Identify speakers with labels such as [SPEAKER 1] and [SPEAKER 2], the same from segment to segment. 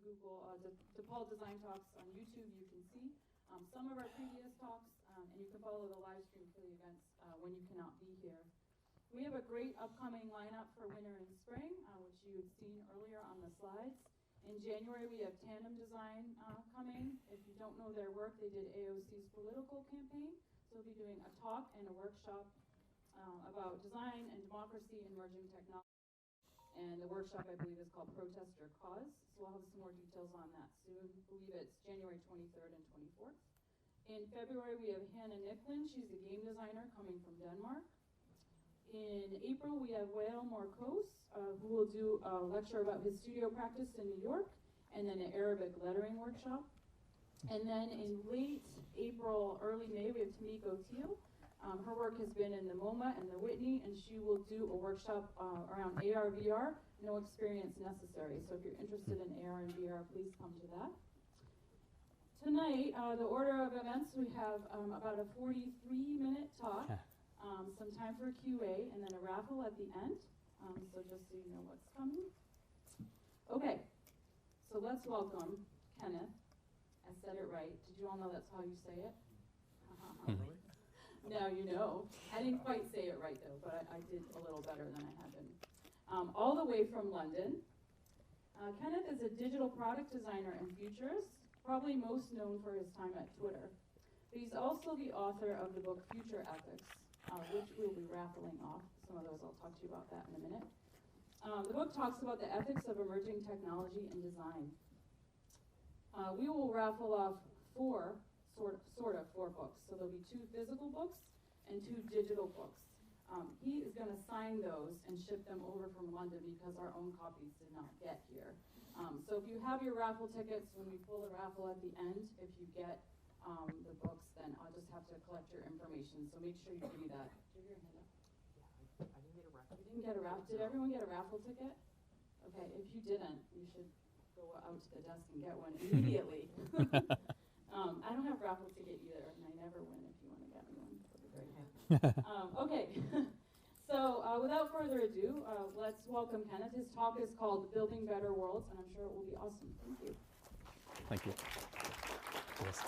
[SPEAKER 1] Google DePaul Design Talks on YouTube, you can see some of our previous talks, and you can follow the live stream for the events when you cannot be here. We have a great upcoming lineup for winter and spring, which you had seen earlier on the slides. In January, we have Tandem Design coming. If you don't know their work, they did AOC's political campaign. So we'll be doing a talk and a workshop about design and democracy and emerging technology. And the workshop, I believe, is called Protest or Cause. So we'll have some more details on that soon. I believe it's January 23rd and 24th. In February, we have Hannah Nicklin. She's a game designer coming from Denmark. In April, we have Wael Morkos, who will do a lecture about his studio practice in New York, and then an Arabic lettering workshop. And then in late April, early May, we have Tamiko Teal. Her work has been in the MoMA and the Whitney, and she will do a workshop around AR, VR, no experience necessary. So if you're interested in AR and VR, please come to that. Tonight, the order of events, we have about a 43-minute talk. Some time for QA, and then a raffle at the end, so just so you know what's coming. Okay, so let's welcome Kenneth. I said it right. Did you all know that's how you say it? Now you know. I didn't quite say it right, though, but I did a little better than I had been. All the way from London. Kenneth is a digital product designer and futurist, probably most known for his time at Twitter. But he's also the author of the book Future Ethics, which we'll be raffling off. Some of those I'll talk to you about that in a minute. The book talks about the ethics of emerging technology and design. We will raffle off four books. So there'll be 2 physical books and 2 digital books. He is going to sign those and ship them over from London because our own copies did not get here. So if you have your raffle tickets, when we pull the raffle at the end, if you get the books, then I'll just have to collect your information. So make sure you give me that. Do you have your hand up?
[SPEAKER 2] Yeah, I didn't get a raffle.
[SPEAKER 1] You didn't get a raffle? Did everyone get a raffle ticket? Okay, if you didn't, you should go out to the desk and get one immediately. I don't have a raffle ticket either, and I never win. If you want to get me one, that'd be great. Okay, so without further ado, let's welcome Kenneth. His talk is called Building Better Worlds, and I'm sure it will be awesome. Thank you.
[SPEAKER 3] Thank you. Yes.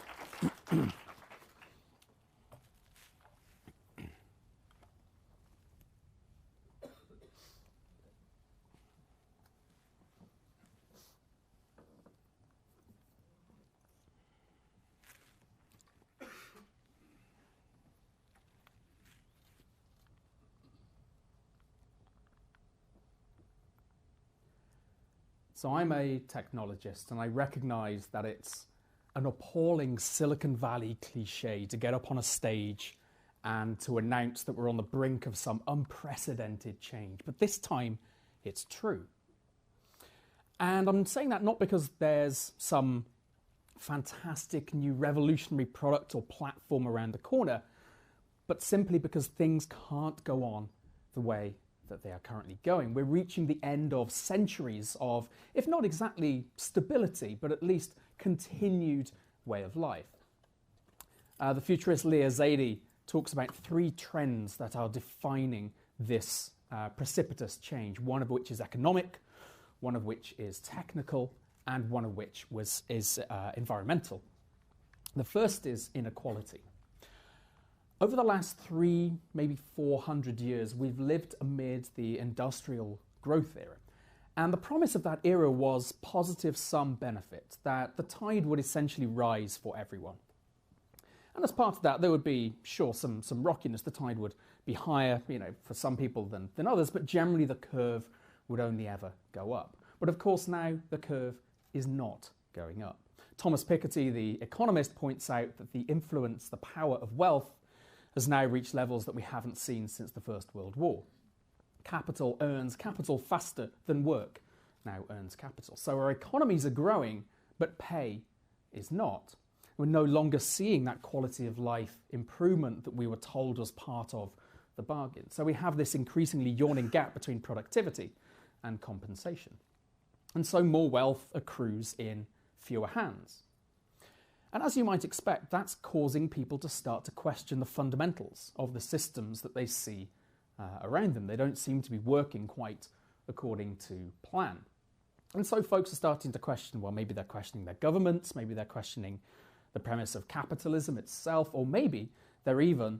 [SPEAKER 3] So I'm a technologist, and I recognize that it's an appalling Silicon Valley cliche to get up on a stage and to announce that we're on the brink of some unprecedented change. But this time, it's true. And I'm saying that not because there's some fantastic new revolutionary product or platform around the corner, but simply because things can't go on the way that they are currently going. We're reaching the end of centuries of, if not exactly stability, but at least continued way of life. The futurist Leah Zadie talks about 3 trends that are defining this precipitous change, one of which is economic, one of which is technical, and one of which is environmental. The first is inequality. Over the last 3, maybe 400 years, we've lived amid the industrial growth era. And the promise of that era was positive sum benefit, that the tide would essentially rise for everyone. And as part of that, there would be, sure, some rockiness. The tide would be higher, for some people than others, but generally the curve would only ever go up. But of course now the curve is not going up. Thomas Piketty, the economist, points out that the influence, the power of wealth has now reached levels that we haven't seen since the First World War. Capital earns capital faster than work now earns capital. So our economies are growing, but pay is not. We're no longer seeing that quality of life improvement that we were told was part of the bargain. So we have this increasingly yawning gap between productivity and compensation. And so more wealth accrues in fewer hands. And as you might expect, that's causing people to start to question the fundamentals of the systems that they see around them. They don't seem to be working quite according to plan. And so folks are starting to question, well, maybe they're questioning their governments, maybe they're questioning the premise of capitalism itself, or maybe they're even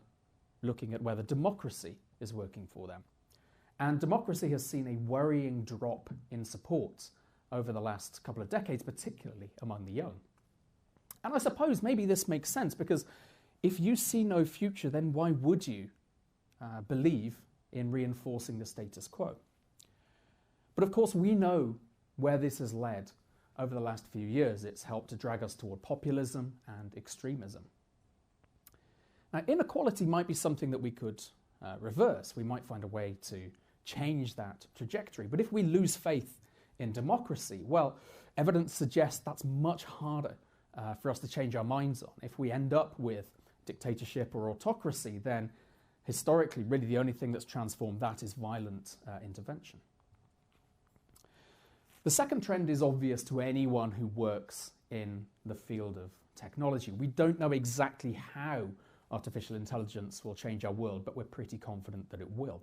[SPEAKER 3] looking at whether democracy is working for them. And democracy has seen a worrying drop in support over the last couple of decades, particularly among the young. And I suppose maybe this makes sense, because if you see no future, then why would you believe in reinforcing the status quo? But of course, we know where this has led over the last few years. It's helped to drag us toward populism and extremism. Now, inequality might be something that we could reverse. We might find a way to change that trajectory. But if we lose faith in democracy, well, evidence suggests that's much harder for us to change our minds on. If we end up with dictatorship or autocracy, then historically, really the only thing that's transformed that is violent intervention. The second trend is obvious to anyone who works in the field of technology. We don't know exactly how artificial intelligence will change our world, but we're pretty confident that it will.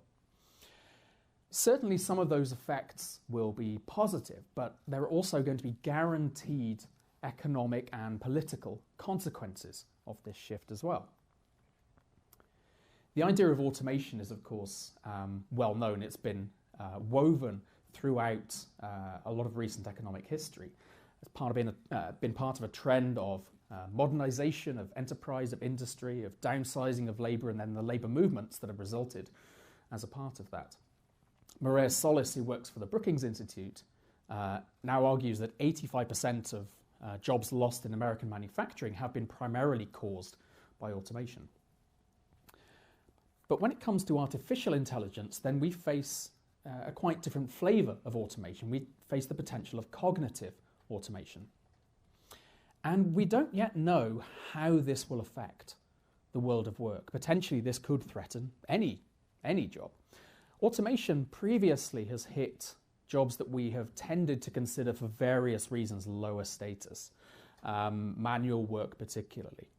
[SPEAKER 3] Certainly some of those effects will be positive, but there are also going to be guaranteed economic and political consequences of this shift as well. The idea of automation is, of course, well known. It's been woven throughout a lot of recent economic history. It's been part of a trend of modernization of enterprise, of industry, of downsizing of labor, and then the labor movements that have resulted as a part of that. Maria Solis, who works for the Brookings Institute, now argues that 85% of jobs lost in American manufacturing have been primarily caused by automation. But when it comes to artificial intelligence, then we face a quite different flavour of automation. We face the potential of cognitive automation. And we don't yet know how this will affect the world of work. Potentially this could threaten any job. Automation previously has hit jobs that we have tended to consider for various reasons lower status, manual work particularly.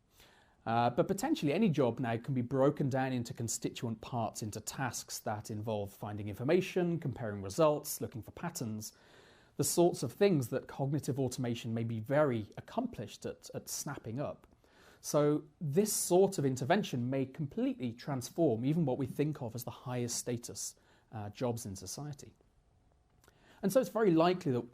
[SPEAKER 3] But potentially any job now can be broken down into constituent parts, into tasks that involve finding information, comparing results, looking for patterns, the sorts of things that cognitive automation may be very accomplished at snapping up. So this sort of intervention may completely transform even what we think of as the highest status jobs in society. And so it's very likely that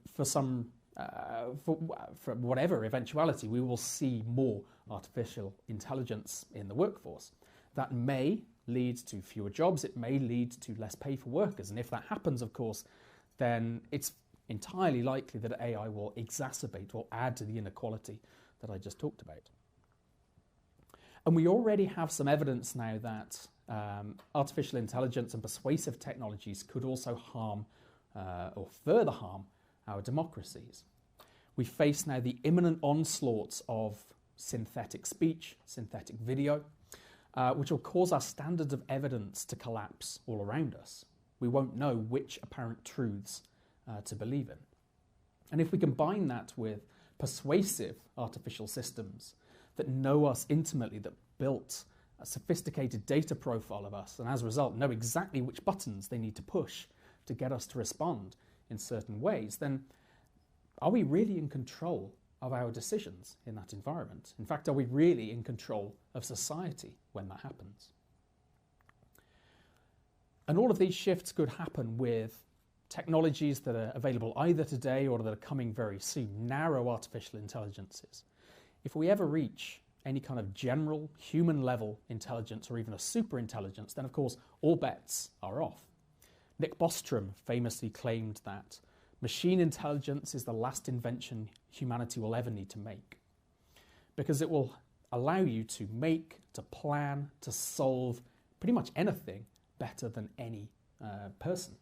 [SPEAKER 3] for whatever eventuality, we will see more artificial intelligence in the workforce. That may lead to fewer jobs, it may lead to less pay for workers, and if that happens, of course, then it's entirely likely that AI will exacerbate or add to the inequality that I just talked about. And we already have some evidence now that artificial intelligence and persuasive technologies could also harm or further harm our democracies. We face now the imminent onslaughts of synthetic speech, synthetic video, which will cause our standards of evidence to collapse all around us. We won't know which apparent truths to believe in. And if we combine that with persuasive artificial systems that know us intimately, that built a sophisticated data profile of us, and as a result know exactly which buttons they need to push to get us to respond in certain ways, then are we really in control of our decisions in that environment? In fact, are we really in control of society when that happens? And all of these shifts could happen with technologies that are available either today or that are coming very soon, narrow artificial intelligences. If we ever reach any kind of general human level intelligence or even a super intelligence, then of course all bets are off. Nick Bostrom famously claimed that machine intelligence is the last invention humanity will ever need to make, because it will allow you to make, to plan, to solve pretty much anything better than any person.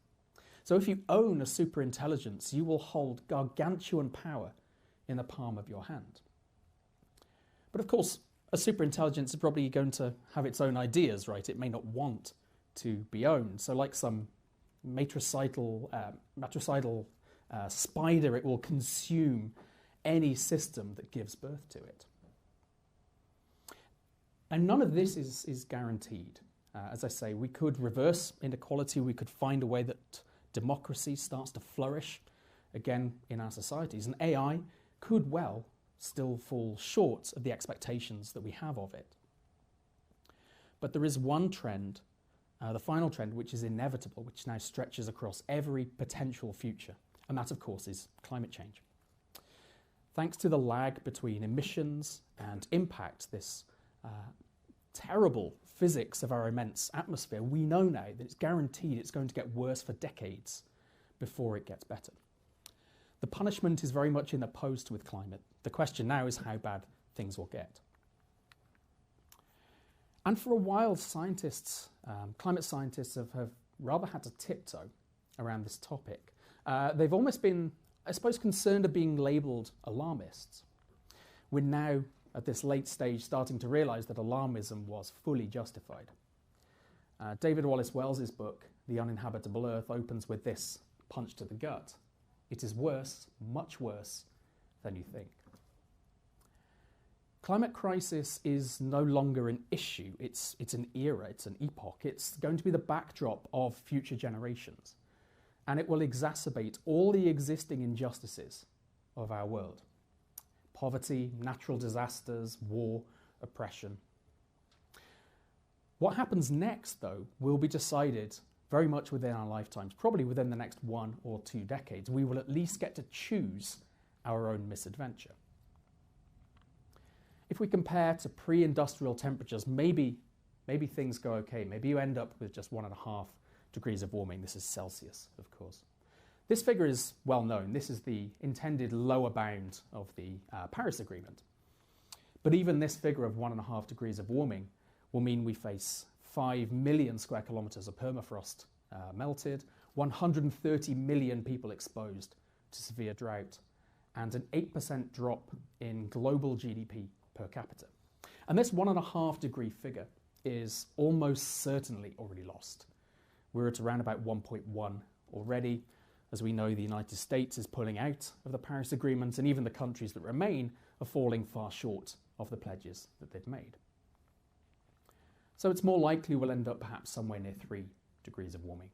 [SPEAKER 3] So if you own a super intelligence, you will hold gargantuan power in the palm of your hand. But of course, a super intelligence is probably going to have its own ideas, right? It may not want to be owned. So like some matricidal spider, it will consume any system that gives birth to it. And none of this is guaranteed. As I say, we could reverse inequality, we could find a way that democracy starts to flourish, again, in our societies. And AI could well still fall short of the expectations that we have of it. But there is one trend, the final trend, which is inevitable, which now stretches across every potential future. And that, of course, is climate change. Thanks to the lag between emissions and impact, this terrible physics of our immense atmosphere, we know now that it's guaranteed it's going to get worse for decades before it gets better. The punishment is very much in the post with climate. The question now is how bad things will get. And for a while, scientists, climate scientists have rather had to tiptoe around this topic. They've almost been, I suppose, concerned of being labelled alarmists. We're now, at this late stage, starting to realise that alarmism was fully justified. David Wallace Wells's book, The Uninhabitable Earth, opens with this punch to the gut. It is worse, much worse, than you think. Climate crisis is no longer an issue. It's an era, it's an epoch. It's going to be the backdrop of future generations. And it will exacerbate all the existing injustices of our world. Poverty, natural disasters, war, oppression. What happens next, though, will be decided very much within our lifetimes, probably within the next 1 or 2 decades. We will at least get to choose our own misadventure. If we compare to pre-industrial temperatures, maybe things go okay. Maybe you end up with just 1.5 degrees of warming. This is Celsius, of course. This figure is well known. This is the intended lower bound of the Paris Agreement. But even this figure of 1.5 degrees of warming will mean we face 5 million square kilometres of permafrost melted, 130 million people exposed to severe drought, and an 8% drop in global GDP per capita. And this 1.5 degree figure is almost certainly already lost. We're at around about 1.1 already. As we know, the United States is pulling out of the Paris Agreement, and even the countries that remain are falling far short of the pledges that they've made. So it's more likely we'll end up perhaps somewhere near 3 degrees of warming.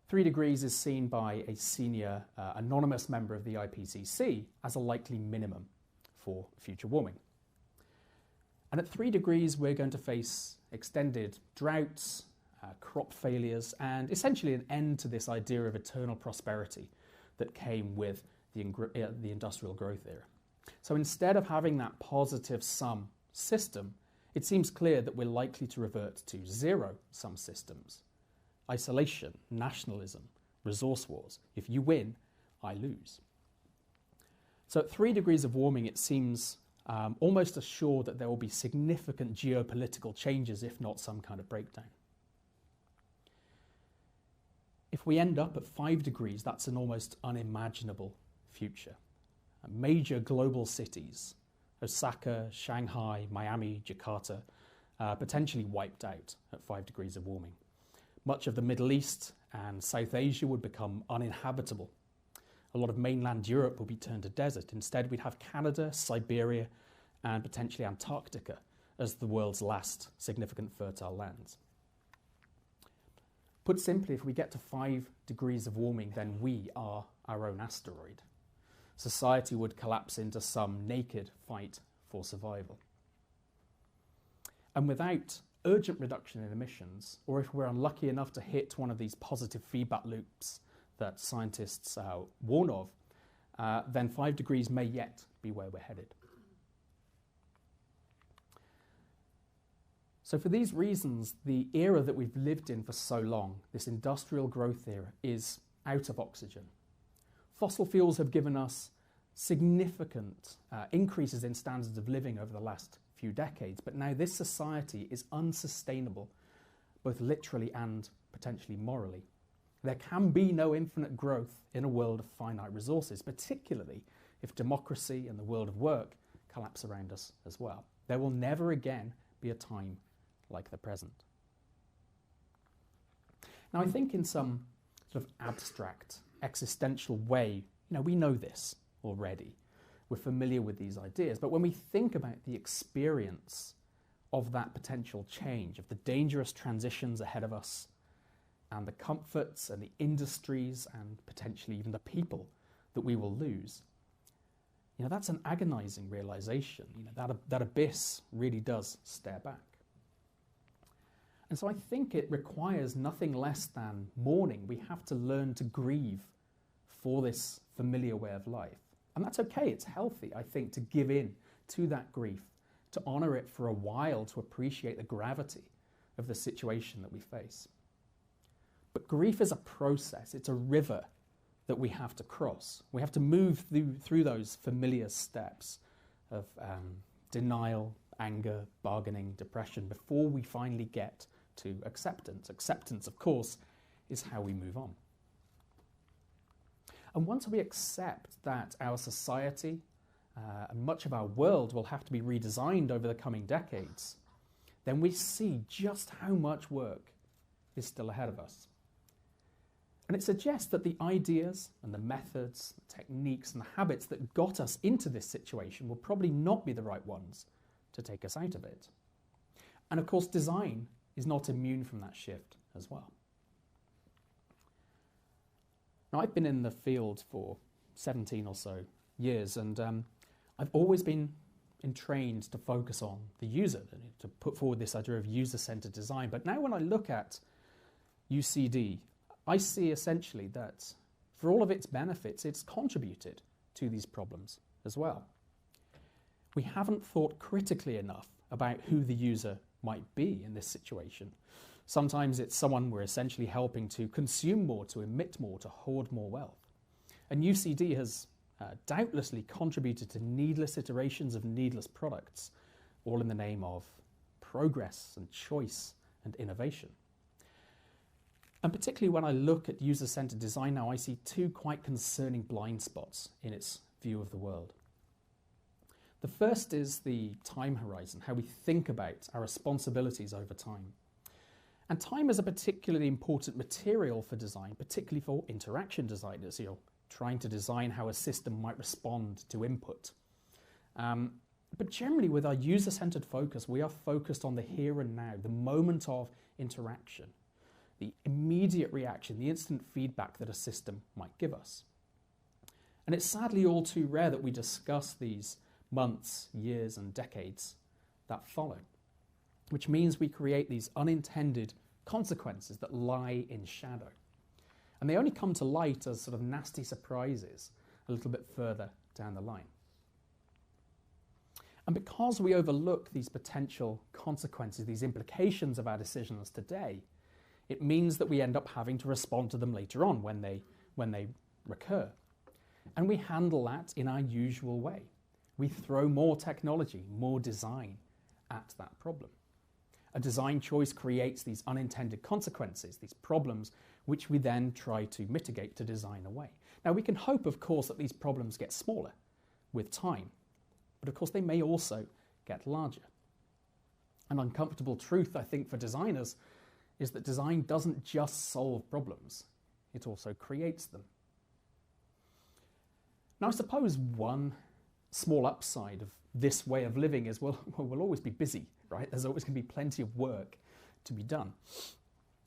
[SPEAKER 3] 3 degrees is seen by a senior anonymous member of the IPCC as a likely minimum for future warming. And at 3 degrees, we're going to face extended droughts, crop failures, and essentially an end to this idea of eternal prosperity that came with the industrial growth era. So instead of having that positive sum system, it seems clear that we're likely to revert to zero-sum systems. Isolation, nationalism, resource wars. If you win, I lose. So at 3 degrees of warming, it seems almost assured that there will be significant geopolitical changes, if not some kind of breakdown. If we end up at 5 degrees, that's an almost unimaginable future. Major global cities, Osaka, Shanghai, Miami, Jakarta, potentially wiped out at 5 degrees of warming. Much of the Middle East and South Asia would become uninhabitable. A lot of mainland Europe will be turned to desert. Instead, we'd have Canada, Siberia, and potentially Antarctica as the world's last significant fertile lands. Put simply, if we get to 5 degrees of warming, then we are our own asteroid. Society would collapse into some naked fight for survival. And without urgent reduction in emissions, or if we're unlucky enough to hit one of these positive feedback loops that scientists warn of, then 5 degrees may yet be where we're headed. So for these reasons, the era that we've lived in for so long, this industrial growth era, is out of oxygen. Fossil fuels have given us significant increases in standards of living over the last few decades, but now this society is unsustainable, both literally and potentially morally. There can be no infinite growth in a world of finite resources, particularly if democracy and the world of work collapse around us as well. There will never again be a time like the present. Now, I think in some sort of abstract, existential way, we know this already. We're familiar with these ideas, but when we think about the experience of that potential change, of the dangerous transitions ahead of us, and the comforts and the industries and potentially even the people that we will lose. That's an agonizing realization. That abyss really does stare back. And so I think it requires nothing less than mourning. We have to learn to grieve for this familiar way of life. And that's okay, it's healthy, I think, to give in to that grief, to honor it for a while, to appreciate the gravity of the situation that we face. But grief is a process, it's a river that we have to cross. We have to move through those familiar steps of denial, anger, bargaining, depression, before we finally get to acceptance. Acceptance, of course, is how we move on. And once we accept that our society and much of our world will have to be redesigned over the coming decades, then we see just how much work is still ahead of us. And it suggests that the ideas and the methods, the techniques and the habits that got us into this situation will probably not be the right ones to take us out of it. And of course, design is not immune from that shift as well. Now, I've been in the field for 17 or so years, and I've always been trained to focus on the user, to put forward this idea of user-centered design. But now when I look at UCD, I see essentially that for all of its benefits, it's contributed to these problems as well. We haven't thought critically enough about who the user might be in this situation. Sometimes it's someone we're essentially helping to consume more, to emit more, to hoard more wealth. And UCD has doubtlessly contributed to needless iterations of needless products, all in the name of progress and choice and innovation. And particularly when I look at user-centered design now, I see two quite concerning blind spots in its view of the world. The first is the time horizon, how we think about our responsibilities over time. And time is a particularly important material for design, particularly for interaction designers. Trying to design how a system might respond to input. But generally, with our user-centered focus, we are focused on the here and now, the moment of interaction, the immediate reaction, the instant feedback that a system might give us. And it's sadly all too rare that we discuss these months, years, and decades that follow, which means we create these unintended consequences that lie in shadow. And they only come to light as sort of nasty surprises a little bit further down the line. And because we overlook these potential consequences, these implications of our decisions today, it means that we end up having to respond to them later on when they recur. And we handle that in our usual way. We throw more technology, more design at that problem. A design choice creates these unintended consequences, these problems, which we then try to mitigate, to design away. Now, we can hope, of course, that these problems get smaller with time, but of course they may also get larger. An uncomfortable truth, I think, for designers is that design doesn't just solve problems, it also creates them. Now, I suppose one small upside of this way of living is we'll always be busy, right? There's always going to be plenty of work to be done.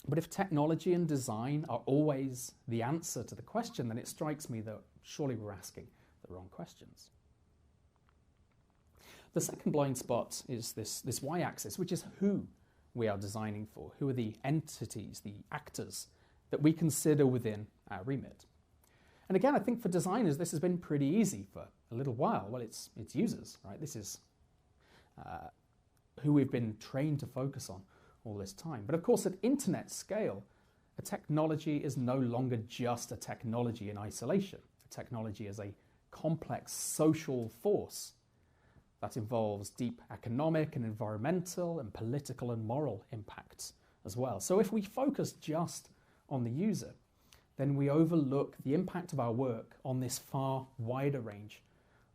[SPEAKER 3] But if technology and design are always the answer to the question, then it strikes me that surely we're asking the wrong questions. The second blind spot is this y-axis, which is who we are designing for. Who are the entities, the actors that we consider within our remit? And again, I think for designers, this has been pretty easy for a little while. Well, it's users, right? This is who we've been trained to focus on all this time. But of course, at internet scale, a technology is no longer just a technology in isolation. A technology is a complex social force that involves deep economic and environmental and political and moral impacts as well. So if we focus just on the user, then we overlook the impact of our work on this far wider range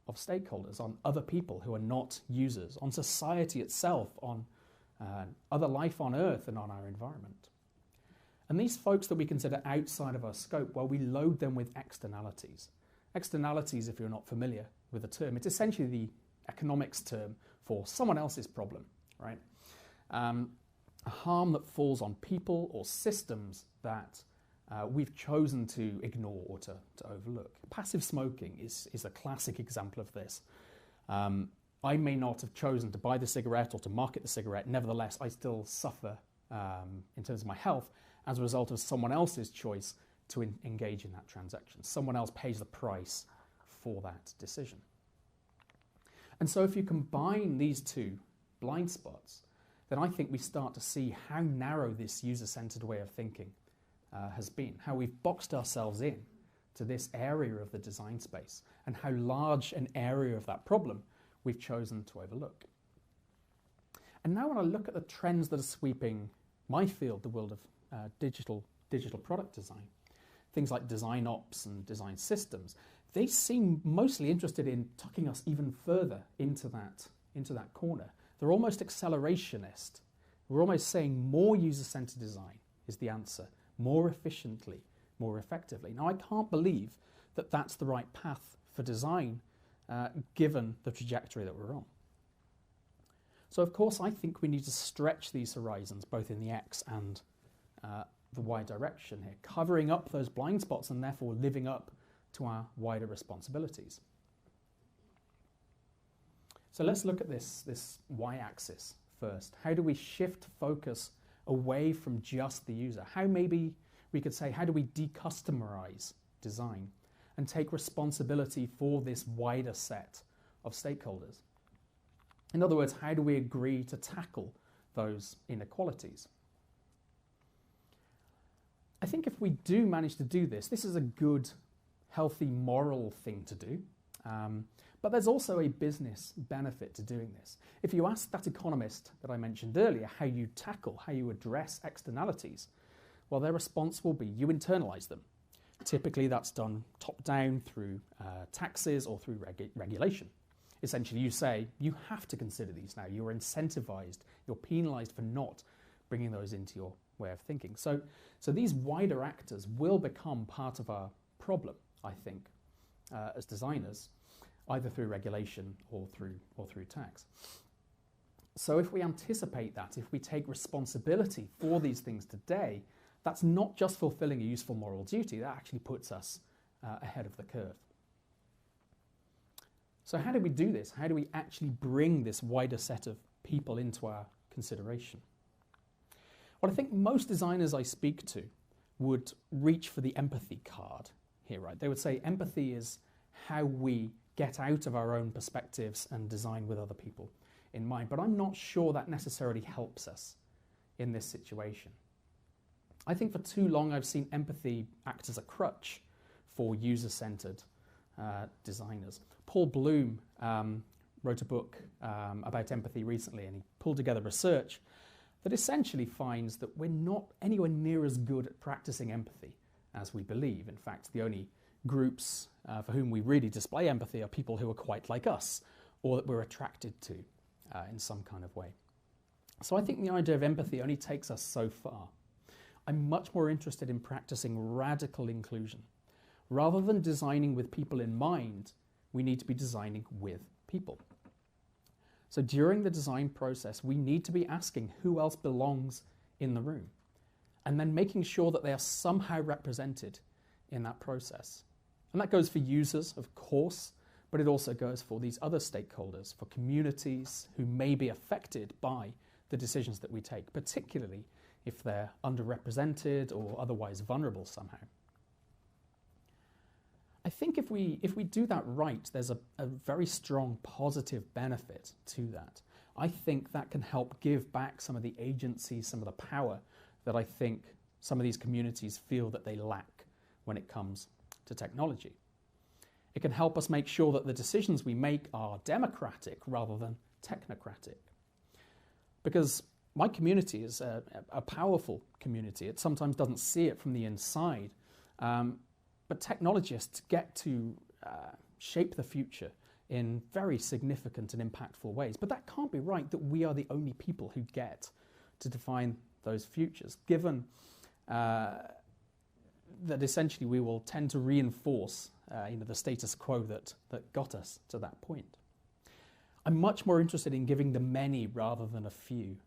[SPEAKER 3] of stakeholders, on other people who are not users, on society itself, on other life on Earth and on our environment. And these folks that we consider outside of our scope, well, we load them with externalities. Externalities, if you're not familiar with the term, it's essentially the economics term for someone else's problem, right? A harm that falls on people or systems that we've chosen to ignore or to overlook. Passive smoking is a classic example of this. I may not have chosen to buy the cigarette or to market the cigarette. Nevertheless, I still suffer in terms of my health as a result of someone else's choice to engage in that transaction. Someone else pays the price for that decision. And so if you combine these two blind spots, then I think we start to see how narrow this user-centered way of thinking has been, how we've boxed ourselves in to this area of the design space, and how large an area of that problem we've chosen to overlook. And now when I look at the trends that are sweeping my field, the world of digital product design, things like design ops and design systems, they seem mostly interested in tucking us even further into that corner. They're almost accelerationist. We're almost saying more user-centered design is the answer, more efficiently, more effectively. Now, I can't believe that that's the right path for design, given the trajectory that we're on. So, of course, I think we need to stretch these horizons, both in the X and the Y direction here, covering up those blind spots and therefore living up to our wider responsibilities. So let's look at this Y-axis first. How do we shift focus away from just the user? How maybe we could say, how do we decustomerize design and take responsibility for this wider set of stakeholders? In other words, how do we agree to tackle those inequalities? I think if we do manage to do this, this is a good, healthy, moral thing to do. But there's also a business benefit to doing this. If you ask that economist that I mentioned earlier how you tackle, how you address externalities, well, their response will be you internalize them. Typically, that's done top-down through taxes or through regulation. Essentially, you say, you have to consider these now. You're incentivized, you're penalized for not bringing those into your way of thinking. So these wider actors will become part of our problem, I think, as designers, either through regulation or through tax. So if we anticipate that, if we take responsibility for these things today, that's not just fulfilling a useful moral duty, that actually puts us ahead of the curve. So how do we do this? How do we actually bring this wider set of people into our consideration? Well, I think most designers I speak to would reach for the empathy card here, right? They would say empathy is how we get out of our own perspectives and design with other people in mind. But I'm not sure that necessarily helps us in this situation. I think for too long I've seen empathy act as a crutch for user-centered designers. Paul Bloom wrote a book about empathy recently, and he pulled together research that essentially finds that we're not anywhere near as good at practicing empathy as we believe. In fact, the only groups for whom we really display empathy are people who are quite like us, or that we're attracted to in some kind of way. So I think the idea of empathy only takes us so far. I'm much more interested in practicing radical inclusion. Rather than designing with people in mind, we need to be designing with people. So during the design process, we need to be asking who else belongs in the room, and then making sure that they are somehow represented in that process. And that goes for users, of course, but it also goes for these other stakeholders, for communities who may be affected by the decisions that we take, particularly if they're underrepresented or otherwise vulnerable somehow. I think if we do that right, there's a very strong positive benefit to that. I think that can help give back some of the agency, some of the power that I think some of these communities feel that they lack when it comes to technology. It can help us make sure that the decisions we make are democratic rather than technocratic. Because my community is a powerful community. It sometimes doesn't see it from the inside. But technologists get to shape the future in very significant and impactful ways. But that can't be right, that we are the only people who get to define those futures, given that essentially we will tend to reinforce the status quo that got us to that point. I'm much more interested in giving the many rather than a few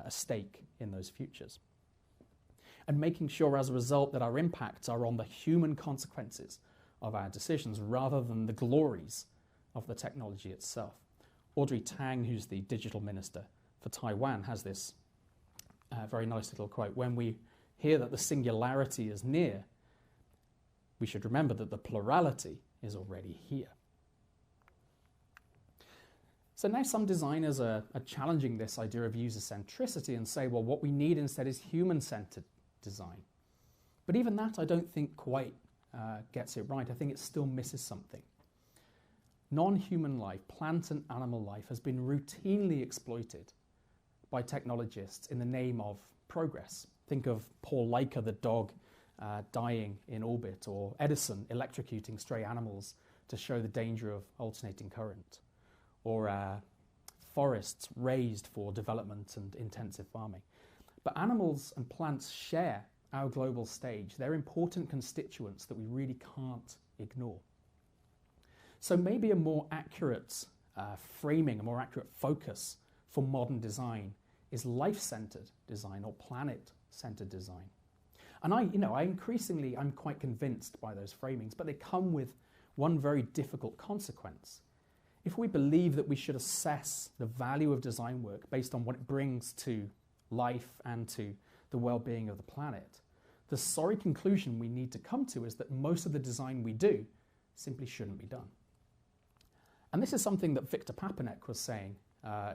[SPEAKER 3] a stake in those futures. and making sure as a result that our impacts are on the human consequences of our decisions rather than the glories of the technology itself. Audrey Tang, who's the digital minister for Taiwan, has this very nice little quote: "When we hear that the singularity is near, we should remember that the plurality is already here." So now some designers are challenging this idea of user centricity and say, well, what we need instead is human-centered design. But even that I don't think quite gets it right. I think it still misses something. Non-human life, plant and animal life, has been routinely exploited by technologists in the name of progress. Think of Paul Leica, the dog, dying in orbit, or Edison electrocuting stray animals to show the danger of alternating current, or forests raised for development and intensive farming. But animals and plants share our global stage. They're important constituents that we really can't ignore. So maybe a more accurate framing, a more accurate focus for modern design is life-centered design or planet-centered design. And I'm quite convinced by those framings, but they come with one very difficult consequence. If we believe that we should assess the value of design work based on what it brings to life and to the well-being of the planet, the sorry conclusion we need to come to is that most of the design we do simply shouldn't be done. And this is something that Victor Papanek was saying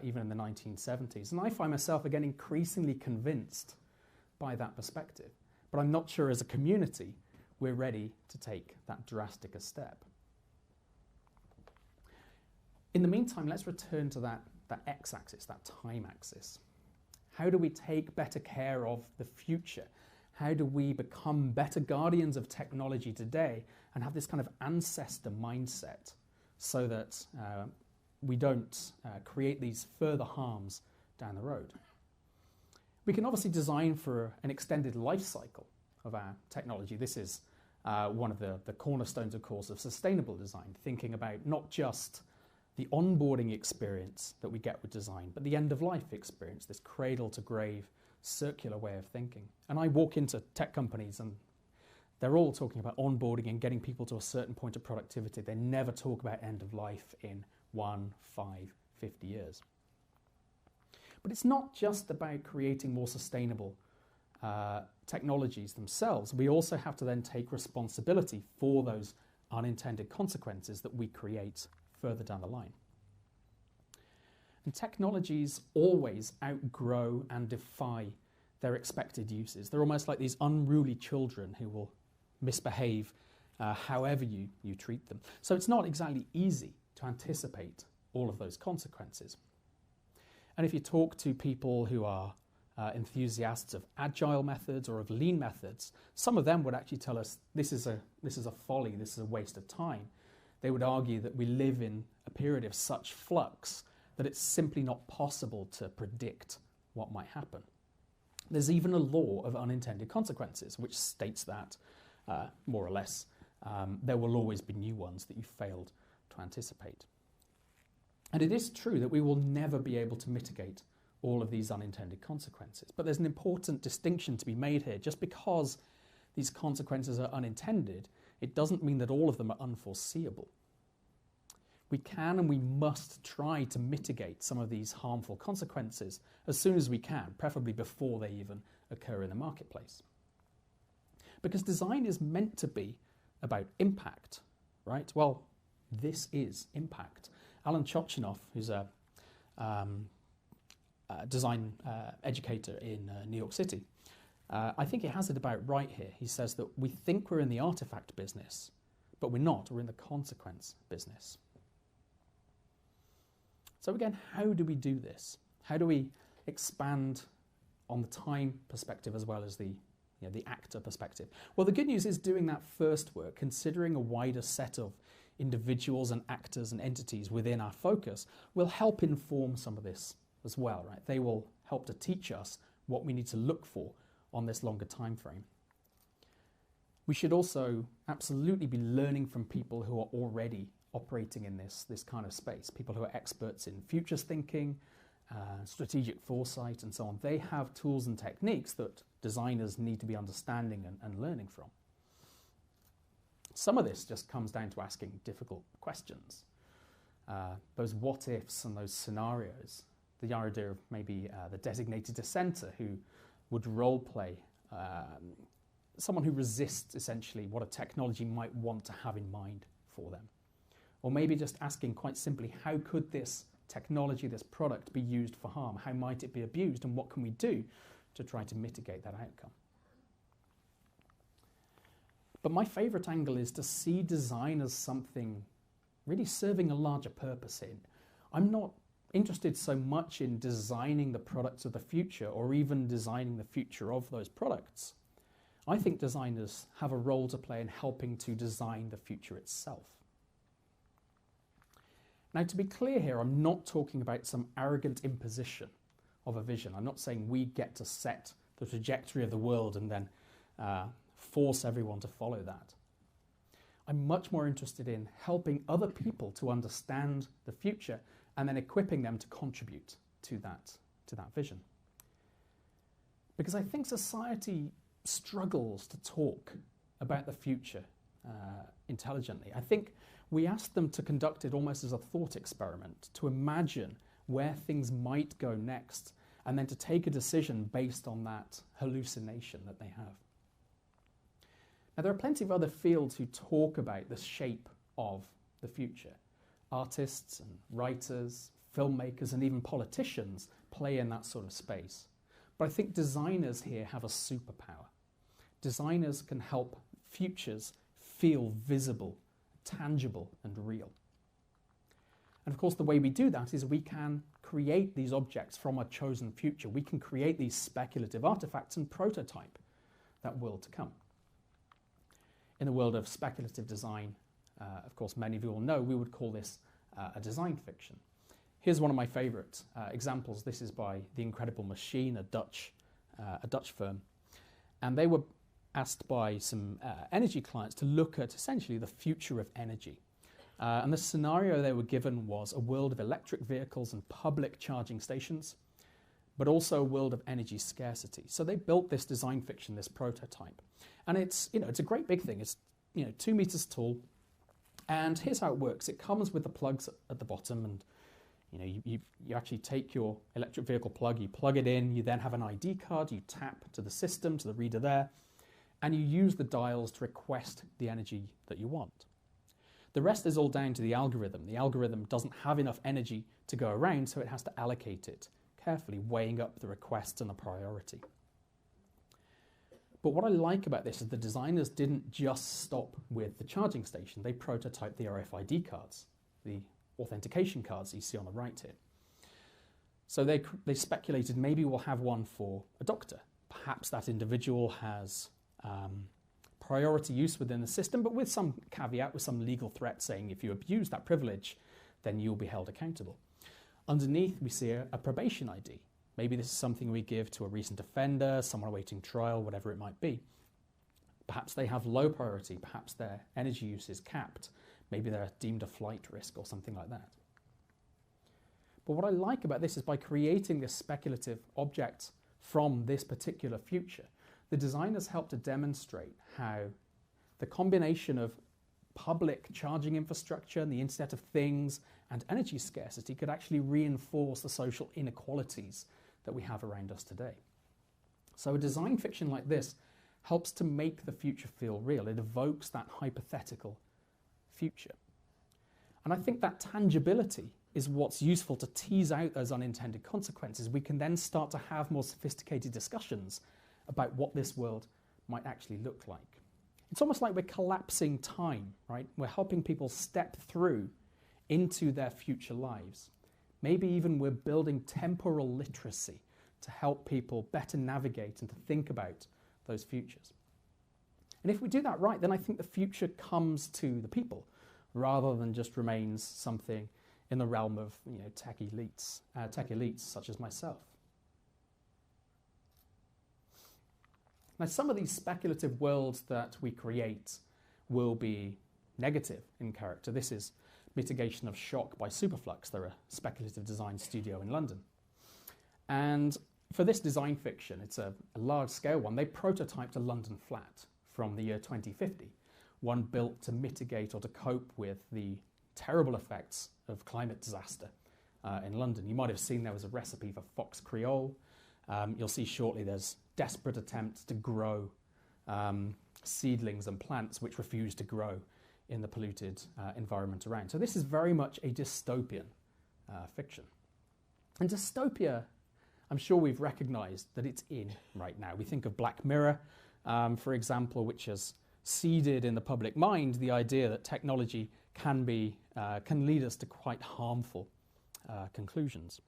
[SPEAKER 3] even in the 1970s. And I find myself again increasingly convinced by that perspective. But I'm not sure as a community we're ready to take that drastic a step. In the meantime, let's return to that x-axis, that time axis. How do we take better care of the future? How do we become better guardians of technology today and have this kind of ancestor mindset so that we don't create these further harms down the road? We can obviously design for an extended life cycle of our technology. This is one of the cornerstones, of course, of sustainable design, thinking about not just the onboarding experience that we get with design, but the end-of-life experience, this cradle-to-grave circular way of thinking. And I walk into tech companies and they're all talking about onboarding and getting people to a certain point of productivity. They never talk about end-of-life in 1, 5, 50 years. But it's not just about creating more sustainable technologies themselves. We also have to then take responsibility for those unintended consequences that we create further down the line. And technologies always outgrow and defy their expected uses. They're almost like these unruly children who will misbehave however you treat them. So it's not exactly easy to anticipate all of those consequences. And if you talk to people who are enthusiasts of agile methods or of lean methods, some of them would actually tell us this is a folly, this is a waste of time. They would argue that we live in a period of such flux that it's simply not possible to predict what might happen. There's even a law of unintended consequences, which states that, more or less, there will always be new ones that you failed to anticipate. And it is true that we will never be able to mitigate all of these unintended consequences. But there's an important distinction to be made here. Just because these consequences are unintended, it doesn't mean that all of them are unforeseeable. We can and we must try to mitigate some of these harmful consequences as soon as we can, preferably before they even occur in the marketplace. Because design is meant to be about impact, right? Well, this is impact. Alan Chochinov, who's a design educator in New York City, I think he has it about right here. He says that we think we're in the artifact business, but we're not. We're in the consequence business. So again, how do we do this? How do we expand on the time perspective as well as the actor perspective? Well, the good news is doing that first work, considering a wider set of individuals and actors and entities within our focus, will help inform some of this as well, right? They will help to teach us what we need to look for on this longer time frame. We should also absolutely be learning from people who are already operating in this kind of space, people who are experts in futures thinking strategic foresight and so on. They have tools and techniques that designers need to be understanding and learning from. Some of this just comes down to asking difficult questions. Those what ifs and those scenarios. The idea of maybe the designated dissenter who would role play someone who resists essentially what a technology might want to have in mind for them. Or maybe just asking quite simply, how could this technology, this product be used for harm? How might it be abused, and what can we do to try to mitigate that outcome? But my favourite angle is to see design as something really serving a larger purpose here. I'm not interested so much in designing the products of the future or even designing the future of those products. I think designers have a role to play in helping to design the future itself. Now, to be clear here, I'm not talking about some arrogant imposition of a vision. I'm not saying we get to set the trajectory of the world and then force everyone to follow that. I'm much more interested in helping other people to understand the future and then equipping them to contribute to that vision. Because I think society struggles to talk about the future intelligently. I think we ask them to conduct it almost as a thought experiment, to imagine where things might go next, and then to take a decision based on that hallucination that they have. Now, there are plenty of other fields who talk about the shape of the future. Artists and writers, filmmakers, and even politicians play in that sort of space. But I think designers here have a superpower. Designers can help futures feel visible, tangible, and real. And of course, the way we do that is we can create these objects from a chosen future. We can create these speculative artifacts and prototype that world to come. In the world of speculative design, of course, many of you will know, we would call this a design fiction. Here's one of my favourite examples. This is by The Incredible Machine, a Dutch firm. And they were asked by some energy clients to look at essentially the future of energy. And the scenario they were given was a world of electric vehicles and public charging stations, but also a world of energy scarcity. So they built this design fiction, this prototype. And it's a great big thing. It's 2 meters tall. And here's how it works. It comes with the plugs at the bottom, and you actually take your electric vehicle plug, you plug it in, you then have an ID card, you tap to the system, to the reader there, and you use the dials to request the energy that you want. The rest is all down to the algorithm. The algorithm doesn't have enough energy to go around, so it has to allocate it carefully, weighing up the request and the priority. But what I like about this is the designers didn't just stop with the charging station. They prototyped the RFID cards, the authentication cards you see on the right here. So they speculated maybe we'll have one for a doctor. Perhaps that individual has priority use within the system, but with some caveat, with some legal threat saying if you abuse that privilege, then you'll be held accountable. Underneath, we see a probation ID. Maybe this is something we give to a recent offender, someone awaiting trial, whatever it might be. Perhaps they have low priority, perhaps their energy use is capped, maybe they're deemed a flight risk or something like that. But what I like about this is by creating this speculative object from this particular future, the designers help to demonstrate how the combination of public charging infrastructure and the Internet of Things and energy scarcity could actually reinforce the social inequalities that we have around us today. So a design fiction like this helps to make the future feel real. It evokes that hypothetical future. And I think that tangibility is what's useful to tease out those unintended consequences. We can then start to have more sophisticated discussions about what this world might actually look like. It's almost like we're collapsing time, right? We're helping people step through into their future lives. Maybe even we're building temporal literacy to help people better navigate and to think about those futures. And if we do that right, then I think the future comes to the people rather than just remains something in the realm of tech elites such as myself. Now, some of these speculative worlds that we create will be negative in character. This is Mitigation of Shock by Superflux. They're a speculative design studio in London. And for this design fiction, it's a large-scale one, they prototyped a London flat from the year 2050, one built to mitigate or to cope with the terrible effects of climate disaster in London. You might have seen there was a recipe for fox Creole. You'll see shortly there's desperate attempts to grow seedlings and plants which refuse to grow in the polluted environment around. So this is very much a dystopian fiction. And dystopia, I'm sure we've recognised that it's in right now. We think of Black Mirror, for example, which has seeded in the public mind the idea that technology can lead us to quite harmful conclusions.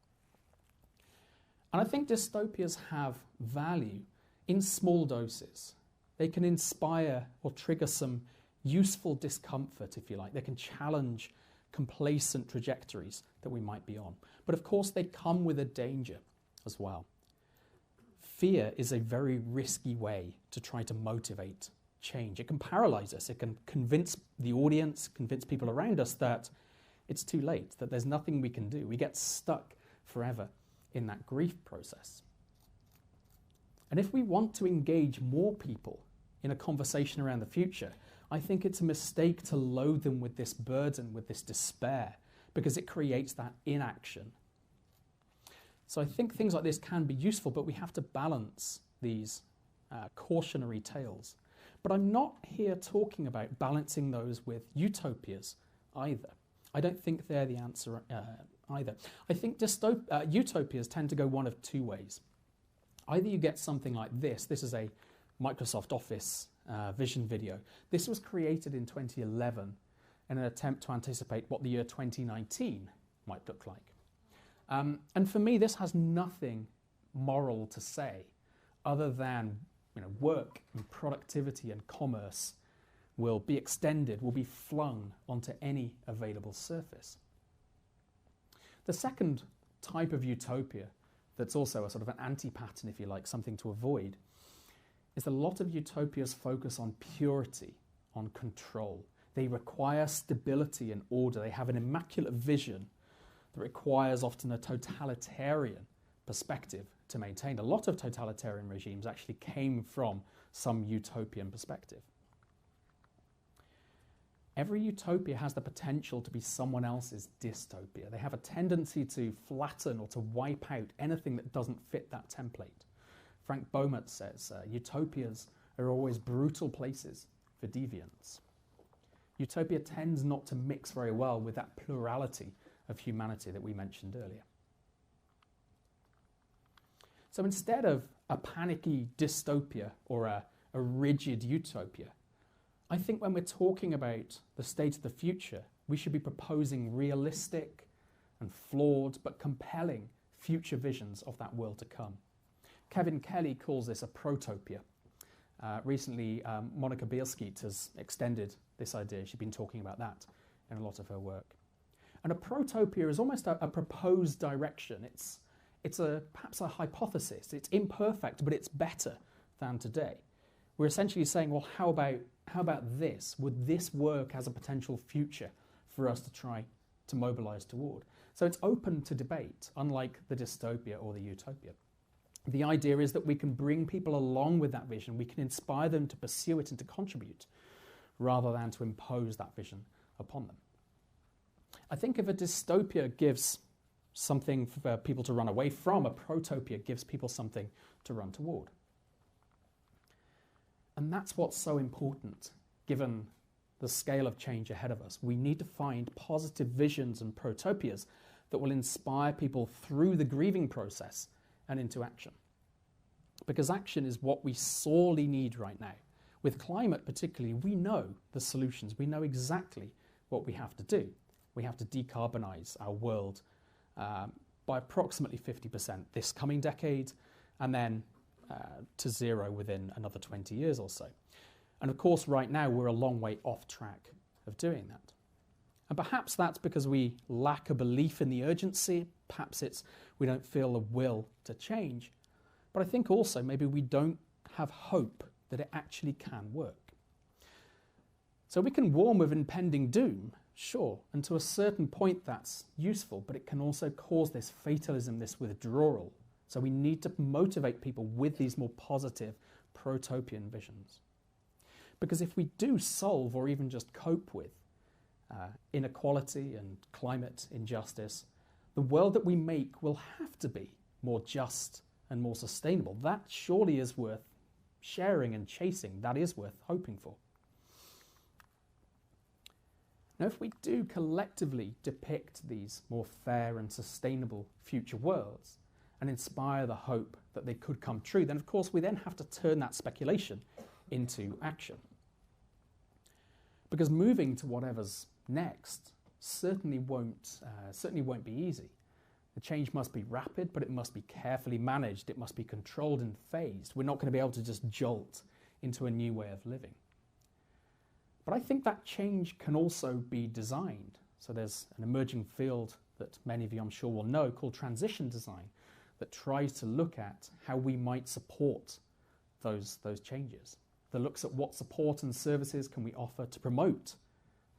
[SPEAKER 3] And I think dystopias have value in small doses. They can inspire or trigger some useful discomfort, if you like. They can challenge complacent trajectories that we might be on. But of course, they come with a danger as well. Fear is a very risky way to try to motivate change. It can paralyze us. It can convince the audience, convince people around us that it's too late, that there's nothing we can do. We get stuck forever in that grief process. And if we want to engage more people in a conversation around the future, I think it's a mistake to load them with this burden, with this despair, because it creates that inaction. So I think things like this can be useful, but we have to balance these cautionary tales. But I'm not here talking about balancing those with utopias either. I don't think they're the answer either. I think utopias tend to go one of two ways. Either you get something like this. This is a Microsoft Office vision video. This was created in 2011 in an attempt to anticipate what the year 2019 might look like. And for me, this has nothing moral to say other than work and productivity and commerce will be extended, will be flung onto any available surface. The second type of utopia that's also a sort of an anti-pattern, if you like, something to avoid, is that a lot of utopias focus on purity, on control. They require stability and order. They have an immaculate vision that requires often a totalitarian perspective to maintain. A lot of totalitarian regimes actually came from some utopian perspective. Every utopia has the potential to be someone else's dystopia. They have a tendency to flatten or to wipe out anything that doesn't fit that template. Frank Beaumont says, utopias are always brutal places for deviance. Utopia tends not to mix very well with that plurality of humanity that we mentioned earlier. So instead of a panicky dystopia or a rigid utopia, I think when we're talking about the state of the future, we should be proposing realistic and flawed but compelling future visions of that world to come. Kevin Kelly calls this a protopia. Recently, Monica Bielskiet has extended this idea. She's been talking about that in a lot of her work. And a protopia is almost a proposed direction. It's perhaps a hypothesis. It's imperfect, but it's better than today. We're essentially saying, well, how about this? Would this work as a potential future for us to try to mobilize toward? So it's open to debate, unlike the dystopia or the utopia. The idea is that we can bring people along with that vision. We can inspire them to pursue it and to contribute, rather than to impose that vision upon them. I think if a dystopia gives something for people to run away from, a protopia gives people something to run toward. And that's what's so important, given the scale of change ahead of us. We need to find positive visions and protopias that will inspire people through the grieving process and into action. Because action is what we sorely need right now. With climate particularly, we know the solutions. We know exactly what we have to do. We have to decarbonize our world by approximately 50% this coming decade, and then to zero within another 20 years or so. And of course, right now, we're a long way off track of doing that. And perhaps that's because we lack a belief in the urgency. Perhaps it's we don't feel the will to change. But I think also maybe we don't have hope that it actually can work. So we can warn with impending doom, sure, and to a certain point that's useful, but it can also cause this fatalism, this withdrawal So we need to motivate people with these more positive protopian visions. Because if we do solve or even just cope with inequality and climate injustice, the world that we make will have to be more just and more sustainable. That surely is worth sharing and chasing. That is worth hoping for. Now, if we do collectively depict these more fair and sustainable future worlds and inspire the hope that they could come true, then of course we then have to turn that speculation into action. Because moving to whatever's next certainly won't be easy. The change must be rapid, but it must be carefully managed. It must be controlled and phased. We're not going to be able to just jolt into a new way of living. But I think that change can also be designed. So there's an emerging field that many of you I'm sure will know called transition design that tries to look at how we might support those changes. That looks at what support and services can we offer to promote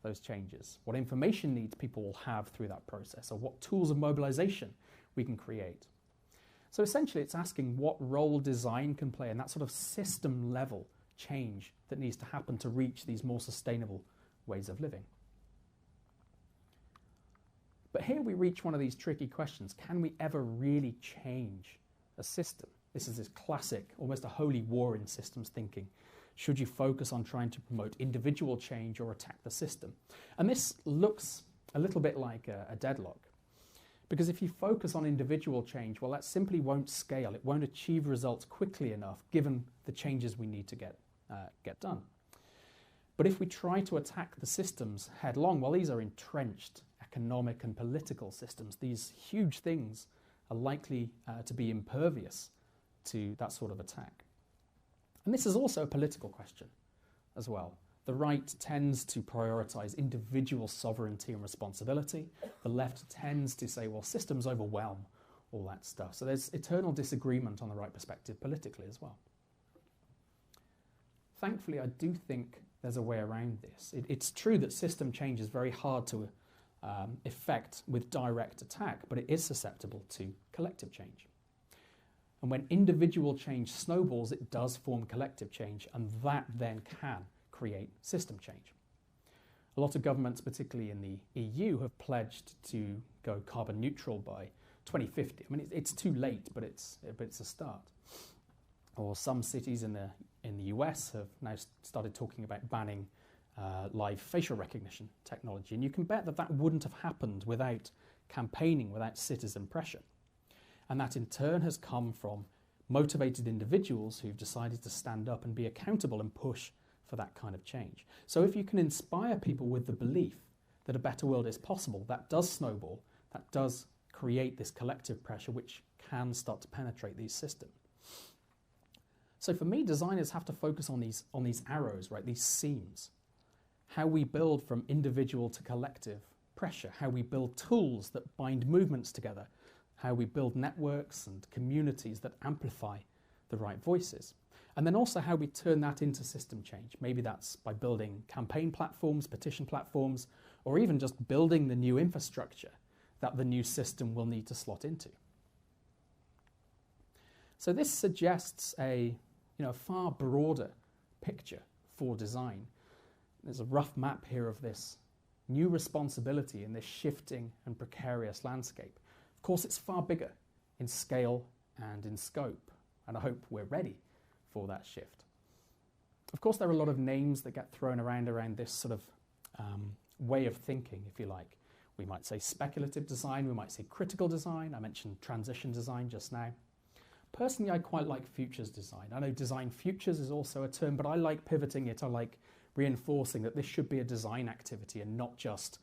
[SPEAKER 3] those changes, what information needs people will have through that process, or what tools of mobilization we can create. So essentially it's asking what role design can play in that sort of system level change that needs to happen to reach these more sustainable ways of living. But here we reach one of these tricky questions. Can we ever really change a system? This is this classic, almost a holy war in systems thinking. Should you focus on trying to promote individual change or attack the system? And this looks a little bit like a deadlock. Because if you focus on individual change, well, that simply won't scale. It won't achieve results quickly enough, given the changes we need to get done. But if we try to attack the systems headlong, well, these are entrenched economic and political systems. These huge things are likely to be impervious to that sort of attack. And this is also a political question as well. The right tends to prioritize individual sovereignty and responsibility. The left tends to say, well, systems overwhelm all that stuff. So there's eternal disagreement on the right perspective politically as well. Thankfully, I do think there's a way around this. It's true that system change is very hard to effect with direct attack, but it is susceptible to collective change. And when individual change snowballs, it does form collective change, and that then can create system change. A lot of governments, particularly in the EU, have pledged to go carbon neutral by 2050. I mean, it's too late, but it's a start. Or some cities in the US have now started talking about banning live facial recognition technology. And you can bet that that wouldn't have happened without campaigning, without citizen pressure. And that in turn has come from motivated individuals who've decided to stand up and be accountable and push for that kind of change. So if you can inspire people with the belief that a better world is possible, that does snowball, that does create this collective pressure which can start to penetrate these systems. So for me, designers have to focus on these arrows, right? These seams. How we build from individual to collective pressure, how we build tools that bind movements together, how we build networks and communities that amplify the right voices. And then also how we turn that into system change. Maybe that's by building campaign platforms, petition platforms, or even just building the new infrastructure that the new system will need to slot into. So this suggests a far broader picture for design. There's a rough map here of this new responsibility in this shifting and precarious landscape. Of course, it's far bigger in scale and in scope, and I hope we're ready for that shift. Of course, there are a lot of names that get thrown around this sort of way of thinking, if you like. We might say speculative design, we might say critical design. I mentioned transition design just now. Personally, I quite like futures design. I know design futures is also a term, but I like pivoting it. I like reinforcing that this should be a design activity and not just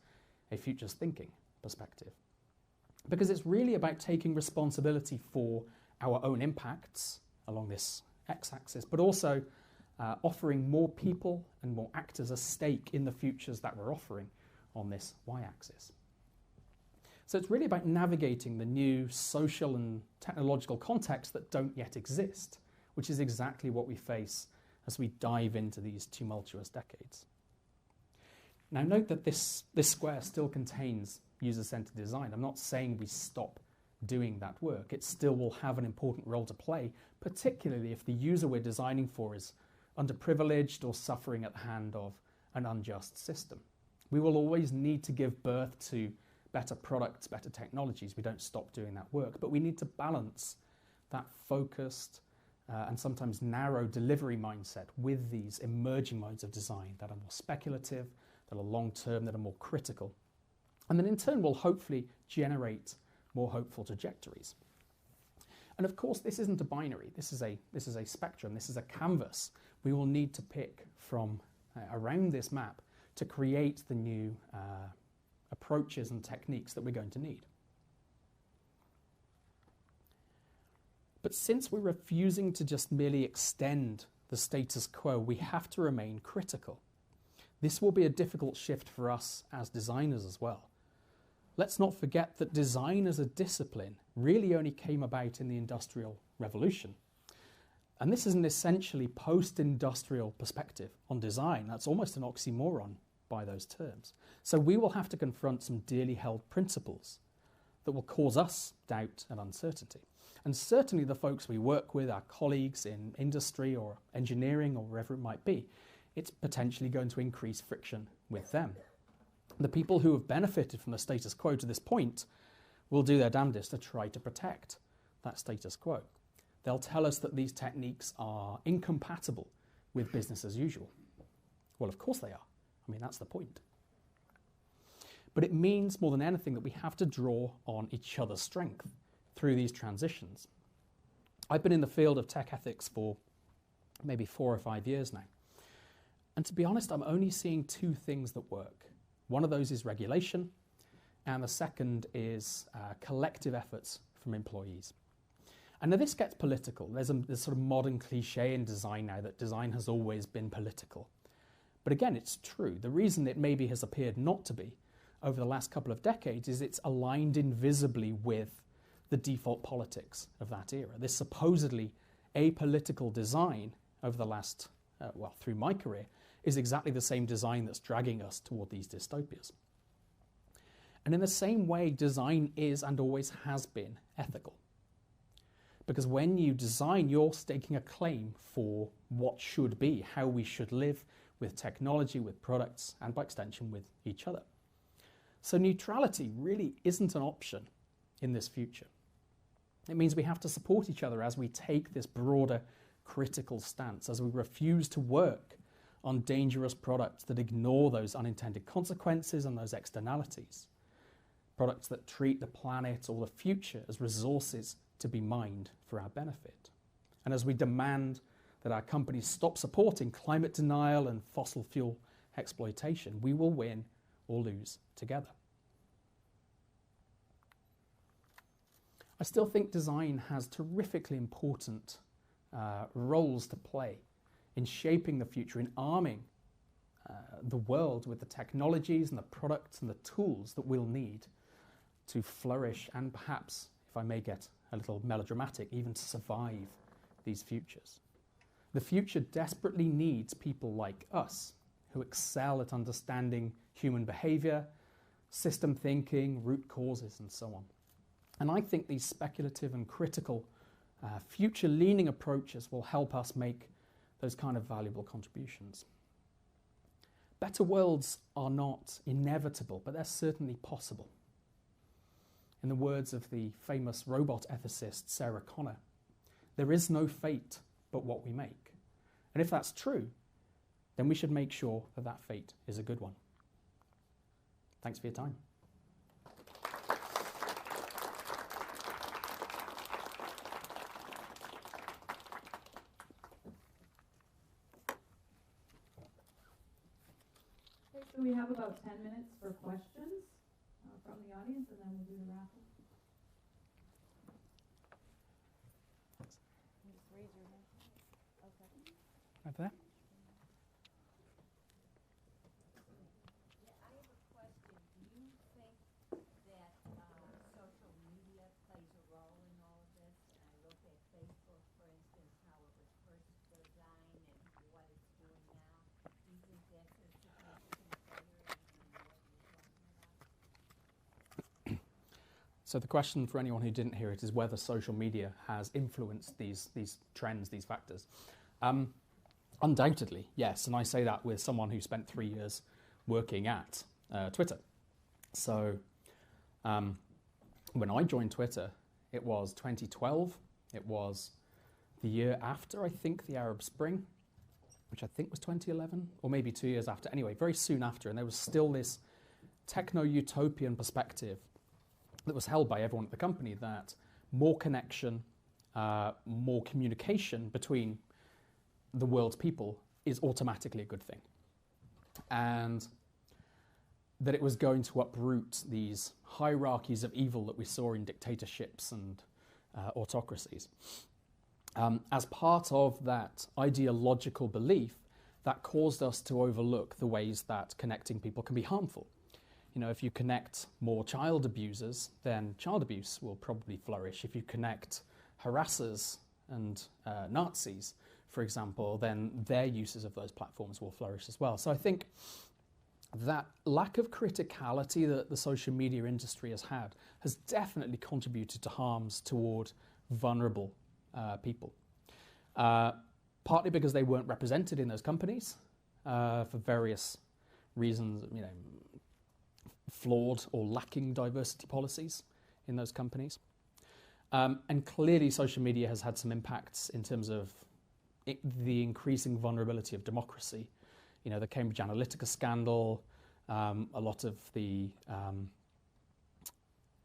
[SPEAKER 3] a futures thinking perspective. Because it's really about taking responsibility for our own impacts along this x-axis, but also offering more people and more actors a stake in the futures that we're offering on this y-axis. So it's really about navigating the new social and technological contexts that don't yet exist, which is exactly what we face as we dive into these tumultuous decades. Now note that this square still contains user-centered design. I'm not saying we stop doing that work. It still will have an important role to play, particularly if the user we're designing for is underprivileged or suffering at the hand of an unjust system. We will always need to give birth to better products, better technologies. We don't stop doing that work, but we need to balance that focused and sometimes narrow delivery mindset with these emerging modes of design that are more speculative, that are long-term, that are more critical. And then in turn will hopefully generate more hopeful trajectories. And of course, this isn't a binary. This is a spectrum. This is a canvas. We will need to pick from around this map to create the new approaches and techniques that we're going to need. But since we're refusing to just merely extend the status quo, we have to remain critical. This will be a difficult shift for us as designers as well. Let's not forget that design as a discipline really only came about in the Industrial Revolution. And this is an essentially post-industrial perspective on design. That's almost an oxymoron by those terms. So we will have to confront some dearly held principles that will cause us doubt and uncertainty. And certainly the folks we work with, our colleagues in industry or engineering or wherever it might be, it's potentially going to increase friction with them. The people who have benefited from the status quo to this point will do their damnedest to try to protect that status quo. They'll tell us that these techniques are incompatible with business as usual. Well, of course they are. I mean, that's the point. But it means more than anything that we have to draw on each other's strength through these transitions. I've been in the field of tech ethics for maybe 4 or 5 years now. And to be honest, I'm only seeing 2 things that work. One of those is regulation, and the second is collective efforts from employees. And now this gets political. There's sort of modern cliche in design now that design has always been political. But again, it's true. The reason it maybe has appeared not to be over the last couple of decades is it's aligned invisibly with the default politics of that era. This supposedly apolitical design over the last, through my career, is exactly the same design that's dragging us toward these dystopias. And in the same way, design is and always has been ethical. Because when you design, you're staking a claim for what should be, how we should live with technology, with products, and by extension with each other. So neutrality really isn't an option in this future. It means we have to support each other as we take this broader critical stance, as we refuse to work on dangerous products that ignore those unintended consequences and those externalities. Products that treat the planet or the future as resources to be mined for our benefit. And as we demand that our companies stop supporting climate denial and fossil fuel exploitation, we will win or lose together. I still think design has terrifically important roles to play in shaping the future, in arming the world with the technologies and the products and the tools that we'll need to flourish and perhaps, if I may get a little melodramatic, even to survive these futures. The future desperately needs people like us who excel at understanding human behavior, system thinking, root causes, and so on. And I think these speculative and critical future-leaning approaches will help us make those kind of valuable contributions. Better worlds are not inevitable, but they're certainly possible. In the words of the famous robot ethicist Sarah Connor, there is no fate but what we make. And if that's true, then we should make sure that that fate is a good one. Thanks for your time.
[SPEAKER 1] Okay, so we have about 10 minutes for questions from the audience, and then we'll do the raffle.
[SPEAKER 2] Just raise your hand. Okay.
[SPEAKER 3] Right there.
[SPEAKER 4] Yeah, I have a question. Do you think that social media plays a role in all of this? And I look at Facebook, for instance, how it was first designed and what it's doing now. Do you think that's a significant player in what you're talking about?
[SPEAKER 3] So the question for anyone who didn't hear it is whether social media has influenced these trends, these factors. Undoubtedly, yes, and I say that with someone who spent 3 years working at Twitter. So when I joined Twitter, it was 2012. It was the year after, I think, the Arab Spring, which I think was 2011, or maybe 2 years after. Anyway, very soon after, and there was still this techno-utopian perspective that was held by everyone at the company that more connection, more communication between the world's people is automatically a good thing. And that it was going to uproot these hierarchies of evil that we saw in dictatorships and autocracies. As part of that ideological belief, that caused us to overlook the ways that connecting people can be harmful. You know, if you connect more child abusers, then child abuse will probably flourish. If you connect harassers and Nazis, for example, then their uses of those platforms will flourish as well. So I think that lack of criticality that the social media industry has had has definitely contributed to harms toward vulnerable people. Partly because they weren't represented in those companies for various reasons, you know, flawed or lacking diversity policies in those companies. And clearly social media has had some impacts in terms of the increasing vulnerability of democracy. You know, the Cambridge Analytica scandal, a lot of the